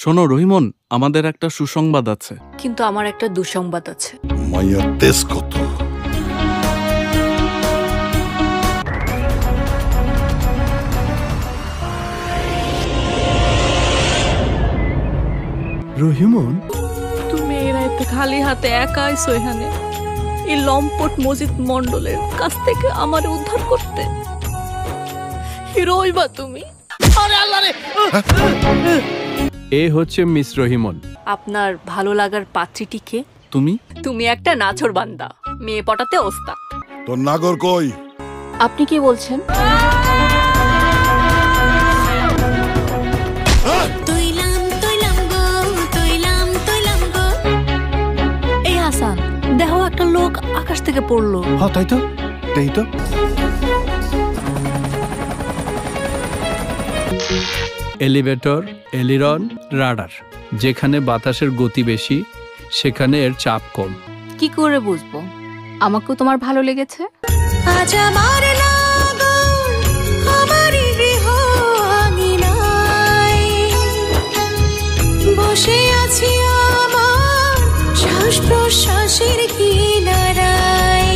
শোনো রহিমন, আমাদের একটা সুসংবাদ আছে। কিন্তু আমার একটা দুঃসংবাদ আছে। মাইয়ার তেজ কত? রহিমন, তুমি এই রাতে খালি হাতে একা আইছো এখানে এই লম্পট মজিদ মন্ডলের কাছ থেকে আমার উদ্ধার করতে। হিরো হইবা তুমি। আরে আল্লাহ রে! এ হচ্ছে মিস রহিমন। আপনার ভালো লাগার পাত্রীটি কে? তুমি? তুমি একটা নাছর বান্দা, মেয়ে পটাতে ওস্তাদ। তোর নাগর কই? আপনি কি বলছেন? এই হাসান, দেখো একটা লোক আকাশ থেকে পড়লো। হ্যাঁ তাই তো, তাই তো। এলিভেটর, এলিরন, রাডার, যেখানে বাতাসের গতি বেশি সেখানে এর চাপ কম। কি করে বুঝবো আমাকেও তোমার ভালো লেগেছে? আজ আমার লাগন আমারই গৃহ আঙিনায় বসে আছি আমার শ্বাস প্রশ্বাসের কিনারায়।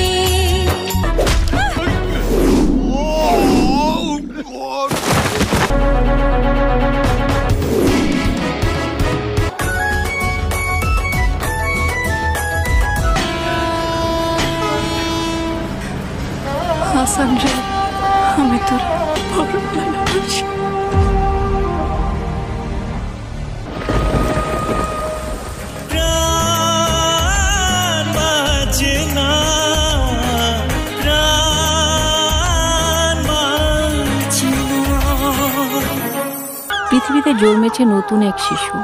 হাসান রে, আমি তোর বড় ভালোবাসি। পৃথিবীতে জন্মেছে নতুন এক শিশু।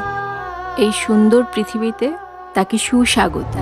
এই সুন্দর পৃথিবীতে তাকে সুস্বাগত।